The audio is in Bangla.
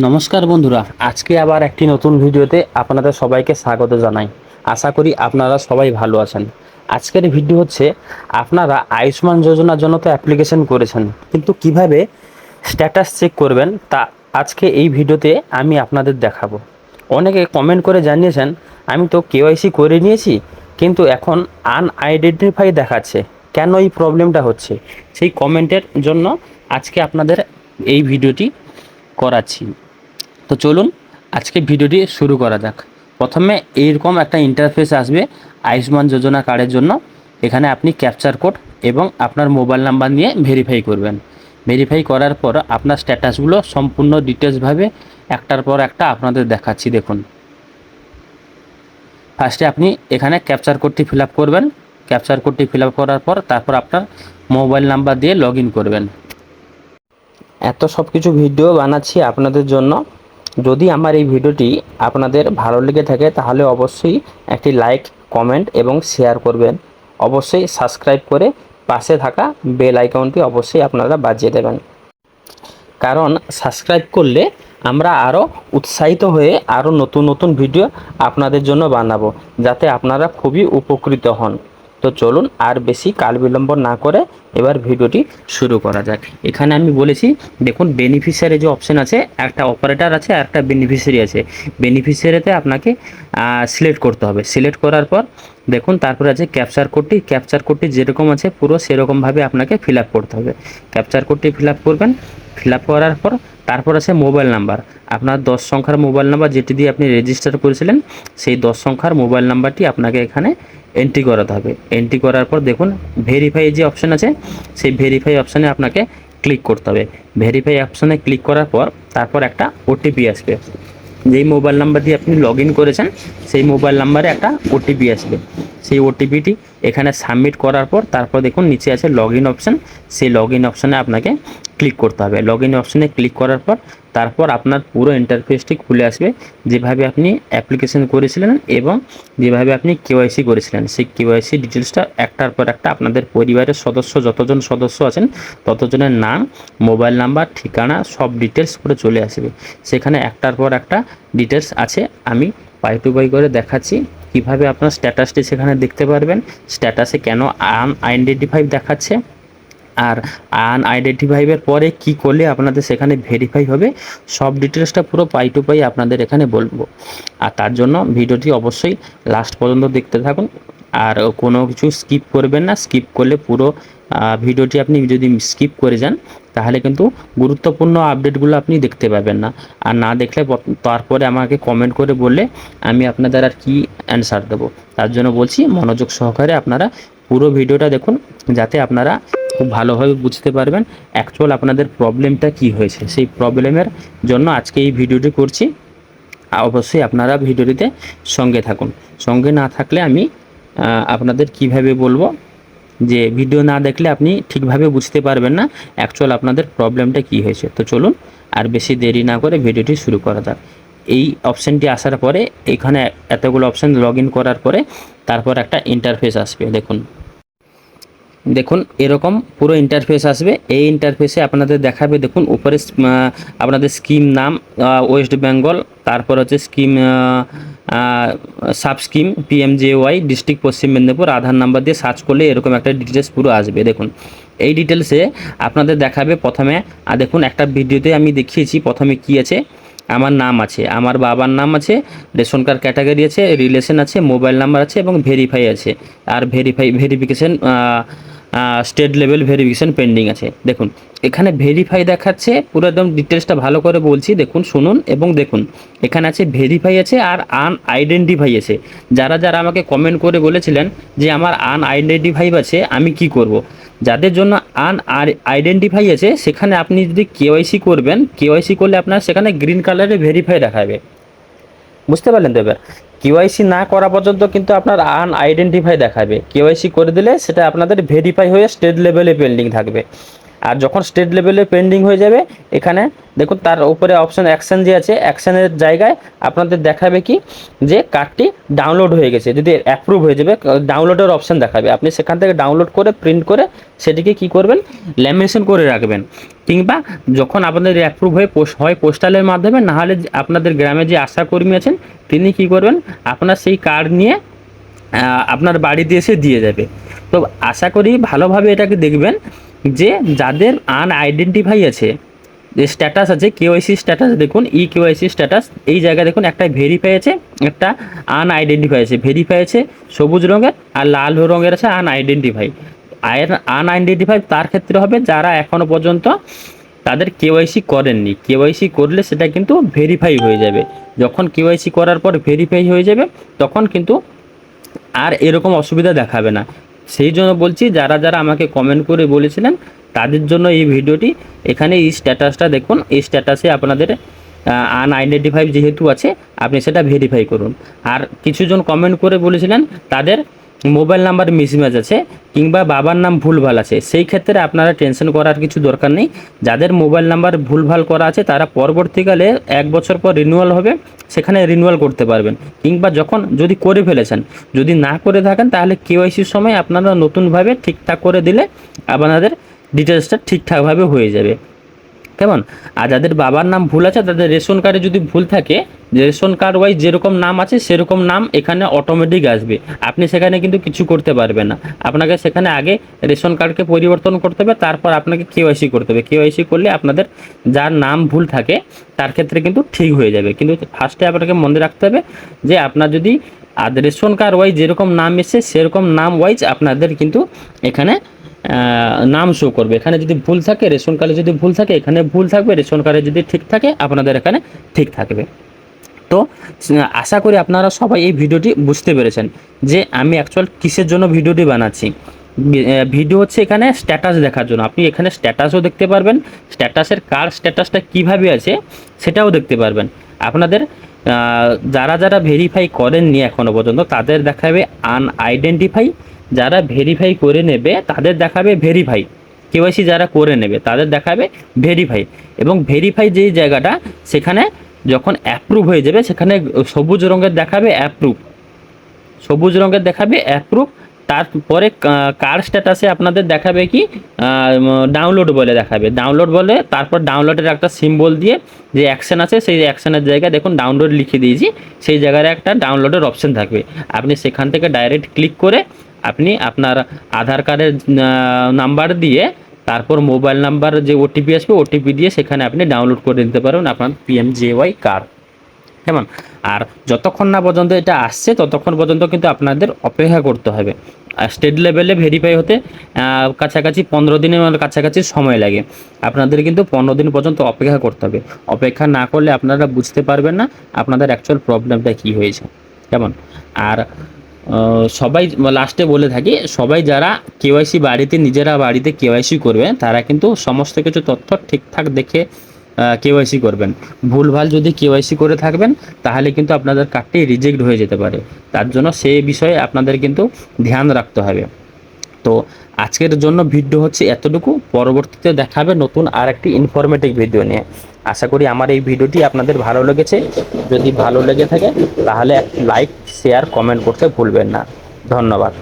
নমস্কার বন্ধুরা, আজকে আবার একটি নতুন ভিডিওতে আপনাদের সবাইকে স্বাগত জানাই। আশা করি আপনারা সবাই ভালো আছেন। আজকের ভিডিও হচ্ছে আপনারা আয়ুষ্মান যোজনার জন্য তো অ্যাপ্লিকেশন করেছেন, কিন্তু কিভাবে স্ট্যাটাস চেক করবেন তা আজকে এই ভিডিওতে আমি আপনাদের দেখাবো। অনেকে কমেন্ট করে জানিয়েছেন আমি তো কেওয়াইসি করে নিয়েছি কিন্তু এখন আনআইডেন্টিফাই দেখাচ্ছে, কেন এই প্রবলেমটা হচ্ছে সেই কমেন্টের জন্য আজকে আপনাদের এই ভিডিওটি করাচ্ছি। তো চলুন আজকে ভিডিওটি শুরু করা যাক। প্রথমে এইরকম একটা ইন্টারফেস আসবে আয়ুষ্মান যোজনা কার্ডের জন্য। এখানে আপনি ক্যাপচার কোড এবং আপনার মোবাইল নাম্বার নিয়ে ভেরিফাই করবেন। ভেরিফাই করার পর আপনার স্ট্যাটাসগুলো সম্পূর্ণ ডিটেলসভাবে একটার পর একটা আপনাদের দেখাচ্ছি। দেখুন, ফার্স্টে আপনি এখানে ক্যাপচার কোডটি ফিল আপ করবেন। ক্যাপচার কোডটি ফিল আপ করার পর তারপর আপনার মোবাইল নাম্বার দিয়ে লগ ইন করবেন। এত সব কিছু ভিডিও বানাচ্ছি আপনাদের জন্য। যদি আমার এই ভিডিওটি আপনাদের ভালো লেগে থাকে তাহলে অবশ্যই একটি লাইক, কমেন্ট এবং শেয়ার করবেন। অবশ্যই সাবস্ক্রাইব করে পাশে থাকা বেল আইকনটি অবশ্যই আপনারা বাজিয়ে দেবেন, কারণ সাবস্ক্রাইব করলে আমরা আরও উৎসাহিত হয়ে আরও নতুন নতুন ভিডিও আপনাদের জন্য বানাবো, যাতে আপনারা খুবই উপকৃত হন। তো চলুন আর বেশি কাল বিলম্ব না করে এবার ভিডিওটি শুরু করা যাক। এখানে আমি বলেছি, দেখুন বেনিফিশিয়ারি যে অপশান আছে, একটা অপারেটর আছে আর একটা বেনিফিশিয়ারি আছে। বেনিফিশিয়ারিতে আপনাকে সিলেক্ট করতে হবে। সিলেক্ট করার পর দেখুন তারপরে আছে ক্যাপচার কোডটি। ক্যাপচার কোডটি যেরকম আছে পুরো সেরকমভাবে আপনাকে ফিল আপ করতে হবে। ক্যাপচার কোডটি ফিল আপ করবেন। ফিল আপ করার পর তারপর আছে মোবাইল নাম্বার। আপনার 10 সংখ্যার মোবাইল নাম্বার যেটি দিয়ে আপনি রেজিস্টার করেছিলেন, সেই 10 সংখ্যার মোবাইল নাম্বারটি আপনাকে এখানে এন্ট্রি করাতে হবে। এন্ট্রি করার পর দেখুন ভেরিফাই যে অপশান আছে, সেই ভেরিফাই অপশানে আপনাকে ক্লিক করতে হবে। ভেরিফাই অপশানে ক্লিক করার পর তারপর একটা ওটিপি আসবে। যেই মোবাইল নাম্বার দিয়ে আপনি লগ ইন করেছেন সেই মোবাইল নাম্বারে একটা ওটিপি আসবে। সেই ওটিপিটি এখানে সাবমিট করার পর তারপর দেখুন নিচে আছে লগ ইন অপশান। সেই লগ ইন অপশানে আপনাকে ক্লিক করতে হবে। লগ ইন অপশানে ক্লিক করার পর তারপর আপনার পুরো ইন্টারফেসটি খুলে আসবে, যেভাবে আপনি অ্যাপ্লিকেশন করেছিলেন এবং যেভাবে আপনি কেওয়াইসি করেছিলেন সেই কেওয়াইসি ডিটেলসটা একটার পর একটা আপনাদের পরিবারের সদস্য যতজন সদস্য আছেন ততজনের নাম, মোবাইল নাম্বার, ঠিকানা সব ডিটেলস করে চলে আসবে। সেখানে একটার পর একটা ডিটেলস আছে, আমি পাই টু পাই করে দেখাচ্ছি কিভাবে আপনার স্ট্যাটাসটি সেখানে দেখতে পারবেন। স্ট্যাটাসে কেন আনআইডেন্টিফাই দেখাচ্ছে আর আনআইডেন্টিফাইয়ের পরে কি করলে আপনাদের সেখানে ভেরিফাই হবে, সব ডিটেলসটা পুরো পাই টু পাই আপনাদের এখানে বলবো। আর তার জন্য ভিডিওটি অবশ্যই লাস্ট পর্যন্ত দেখতে থাকুন আর কোনো কিছু স্কিপ করবেন না। স্কিপ করলে পুরো ভিডিওটি আপনি যদি স্কিপ করে যান তাহলে কিন্তু গুরুত্বপূর্ণ আপডেটগুলো আপনি দেখতে পাবেন না। আর না দেখলে তারপরে আমাকে কমেন্ট করে বললে আমি আপনাদের আর কি অ্যান্সার দেবো। তার জন্য বলছি মনোযোগ সহকারে আপনারা পুরো ভিডিওটা দেখুন, যাতে আপনারা খুব ভালোভাবে বুঝতে পারবেন অ্যাকচুয়াল আপনাদের প্রবলেমটা কি হয়েছে। সেই প্রবলেমের জন্য আজকে এই ভিডিওটি করছি। অবশ্যই আপনারা ভিডিওটিতে সঙ্গে থাকুন। সঙ্গে না থাকলে আমি আপনাদের কিভাবে বলবো যে ভিডিও না দেখলে আপনি ঠিকভাবে বুঝতে পারবেন না অ্যাকচুয়াল আপনাদের প্রবলেমটা কি হয়েছে। তো চলুন আর বেশি দেরি না করে ভিডিওটি শুরু করা যাক। এই অপশানটি আসার পরে এখানে এতগুলো অপশান লগ ইন করার পরে তারপর একটা ইন্টারফেস আসবে। দেখুন এরকম পুরো ইন্টারফেস আসবে। এই ইন্টারফেসে আপনাদের দেখাবে, দেখুন উপরে আপনাদের স্কিম নাম ওয়েস্ট বেঙ্গল, তারপর হচ্ছে scheme sub scheme PMJAY district পশ্চিম মেদিনীপুর, আধার নাম্বার দিয়ে সার্চ করলে এরকম একটা ডিটেলস পুরো আসবে। দেখুন এই ডিটেলসে আপনাদের দেখাবে প্রথমে, দেখুন একটা ভিডিওতে আমি দেখিয়েছি প্রথমে কি আছে, আমার নাম আছে, আমার বাবার নাম আছে, রেশন কার্ড ক্যাটাগরি আছে, রিলেশন আছে, মোবাইল নাম্বার আছে এবং ভেরিফাই আছে। আর verification state level verification pending আছে। দেখুন এখানে ভেরিফাই দেখাচ্ছে, পুরো একদম ডিটেলসটা ভালো করে বলছি, দেখুন শুনুন এবং দেখুন এখানে আছে ভেরিফাই আছে আর আনআইডেন্টিফাই আছে। যারা যারা আমাকে কমেন্ট করে বলেছিলেন যে আমার আনআইডেন্টিফাই আছে আমি কি করব, যাদের জন্য আইডেন্টিফাই আছে সেখানে আপনি যদি কেওয়াইসি করবেন, কেওয়াইসি করলে আপনার সেখানে গ্রিন কালারে ভেরিফাই দেখাবে। বুঝতে পারলেন তো? এবার কেওয়াইসি না করা পর্যন্ত কিন্তু আপনার আনআইডেন্টিফাই দেখাবে। কেওয়াইসি করে দিলে সেটা আপনাদের ভেরিফাই হয়ে স্টেট লেভেলে পেন্ডিং থাকবে। আর যখন স্টেট লেভেলে পেন্ডিং হয়ে যাবে, এখানে দেখুন তার উপরে অপশন অ্যাকশন যে আছে, অ্যাকশনের জায়গায় আপনাদের দেখাবে কি যে কার্ডটি ডাউনলোড হয়ে গেছে। যদি অ্যাপ্রুভ হয়ে যাবে, ডাউনলোডের অপশন দেখাবে, আপনি সেখান থেকে ডাউনলোড করে প্রিন্ট করে সেটিকে কি করবেন, ল্যামিনেশন করে রাখবেন। কিংবা যখন আপনাদের অ্যাপ্রুভ হয়ে হয় পোস্টালের মাধ্যমে, না হলে আপনাদের গ্রামে যে আশাকর্মী আছেন তিনি কি করবেন, আপনার সেই কার্ড নিয়ে আপনার বাড়িতে এসে দিয়ে যাবে। তো আশা করি ভালোভাবে এটাকে দেখবেন যে যাদের আনআইডেন্টিফাই আছে, যে স্ট্যাটাস আছে কেওয়াইসি স্ট্যাটাস, দেখুন কেওয়াইসি স্ট্যাটাস, এই জায়গায় দেখুন একটা ভেরিফাই আছে, একটা আনআইডেন্টিফাই আছে। ভেরিফাই আছে সবুজ রঙের, আর লাল রঙের আছে আনআইডেন্টিফাই। আনআইডেন্টিফাই তার ক্ষেত্রে হবে যারা এখনও পর্যন্ত তাদের কেওয়াইসি করেননি। কেওয়াইসি করলে সেটা কিন্তু ভেরিফাই হয়ে যাবে। যখন কেওয়াইসি করার পর ভেরিফাই হয়ে যাবে তখন কিন্তু আর এরকম অসুবিধা দেখাবে না। সেই জন্য বলছি, যারা যারা আমাকে কমেন্ট করে বলেছিলেন তাদের জন্য এই ভিডিওটি। এখানে এই স্ট্যাটাসটা দেখুন, এই স্ট্যাটাসে আপনাদের আনআইডেন্টিফাই যেহেতু আছে, আপনি সেটা ভেরিফাই করুন। আর কিছুজন কমেন্ট করে বলেছিলেন তাদের মোবাইল নাম্বার মিসম্যাচ আছে কিংবা বাবার নাম ভুলভাল আছে, সেই ক্ষেত্রে আপনারা টেনশন করার কিছু দরকার নেই। যাদের মোবাইল নাম্বার ভুলভাল করা আছে তারা পরবর্তীকালে 1 বছর পর রিনিউয়াল হবে, সেখানে রিনিউয়াল করতে পারবেন। কিংবা যখন যদি করে ফেলেছেন, যদি না করে থাকেন তাহলে কেওয়াইসির সময় আপনারা নতুনভাবে ঠিকঠাক করে দিলে আপনাদের ডিটেলসটা ঠিকঠাকভাবে হয়ে যাবে, কেমন? আর যাদের বাবার নাম ভুল আছে, তাদের রেশন কার্ডে যদি ভুল থাকে, রেশন কার্ড ওয়াইজ যেরকম নাম আছে সেরকম নাম এখানে অটোমেটিক আসবে। আপনি সেখানে কিন্তু কিছু করতে পারবেন না, আপনাকে সেখানে আগে রেশন কার্ডকে পরিবর্তন করতে হবে, তারপর আপনাকে কেওয়াইসি করতে হবে। কেওয়াইসি করলে আপনাদের যার নাম ভুল থাকে তার ক্ষেত্রে কিন্তু ঠিক হয়ে যাবে। কিন্তু ফার্স্টে আপনাকে মনে রাখতে হবে যে আপনার যদি রেশন কার্ড ওয়াইজ যেরকম নাম এসে সেরকম নাম ওয়াইজ আপনাদের কিন্তু এখানে নাম শো করবে। এখানে যদি ভুল থাকে, রেশন কার্ডে যদি ভুল থাকে এখানে ভুল থাকবে, রেশন কার্ডে যদি ঠিক থাকে আপনাদের এখানে ঠিক থাকবে। তো আশা করি আপনারা সবাই এই ভিডিওটি বুঝতে পেরেছেন যে আমি অ্যাকচুয়াল কিসের জন্য ভিডিওটি বানাচ্ছি। ভিডিও হচ্ছে এখানে স্ট্যাটাস দেখার জন্য। আপনি এখানে স্ট্যাটাসও দেখতে পারবেন, স্ট্যাটাসের কার স্ট্যাটাসটা কীভাবে আছে সেটাও দেখতে পারবেন। আপনাদের যারা যারা ভেরিফাই করেননি এখনও পর্যন্ত তাদের দেখাবে আনআইডেন্টিফাই, যারা ভেরিফাই করে নেবে তাদের দেখাবে ভেরিফাই, কেওয়াইসি যারা করে নেবে তাদের দেখাবে ভেরিফাই। এবং ভেরিফাই যেই জায়গাটা, সেখানে যখন অ্যাপ্রুভ হয়ে যাবে সেখানে সবুজ রঙের দেখাবে অ্যাপ্রুভ, সবুজ রঙের দেখাবে অ্যাপ্রুভ। তারপরে কার স্ট্যাটাসে আপনাদের দেখাবে কি ডাউনলোড বলে দেখাবে, ডাউনলোড বলে, তারপর ডাউনলোডের একটা সিম্বল দিয়ে যে অ্যাকশন আছে সেই অ্যাকশনের জায়গায় দেখুন ডাউনলোড লিখে দিয়েছি, সেই জায়গায় একটা ডাউনলোডের অপশন থাকবে। আপনি সেখান থেকে ডাইরেক্ট ক্লিক করে আপনি আপনার আধার কার্ডের নাম্বার দিয়ে, তারপর মোবাইল নাম্বার যে ওটিপি আসবে ওটিপি দিয়ে সেখানে আপনি ডাউনলোড করে নিতে পারবেন আপনার পিএমজেওয়াই কার্ড, কেমন? আর যতক্ষণ না পর্যন্ত এটা আসছে ততক্ষণ পর্যন্ত কিন্তু আপনাদের অপেক্ষা করতে হবে। আর স্টেট লেভেলে ভেরিফাই হতে কাছাকাছি 15 দিনের কাছাকাছি সময় লাগে। আপনাদের কিন্তু 15 দিন পর্যন্ত অপেক্ষা করতে হবে। অপেক্ষা না করলে আপনারা বুঝতে পারবেন না আপনাদের অ্যাকচুয়াল প্রবলেমটা কী হয়েছে, কেমন? আর সবাই লাস্টে বলে থাকি, সবাই যারা কেওয়াইসি নিজেরা বাড়িতে কেওয়াইসি করবে তারা কিন্তু সমস্ত কিছু তথ্য ঠিকঠাক দেখে কেওয়াইসি করবেন। ভুলভাল যদি কেওয়াইসি করে থাকবেন তাহলে কিন্তু আপনাদের কার্ডটি রিজেক্ট হয়ে যেতে পারে, তার জন্য সেই বিষয়ে আপনাদের কিন্তু ধ্যান রাখতে হবে। তো আজকের জন্য ভিডিও হচ্ছে এতটুকু, পরবর্তীতে দেখা হবে নতুন আর একটি ইনফরমেটিভ ভিডিও নিয়ে। আশা করি আমার এই ভিডিওটি আপনাদের ভালো লেগেছে। যদি ভালো লেগে থাকে তাহলে লাইক, শেয়ার, কমেন্ট করতে ভুলবেন না। ধন্যবাদ।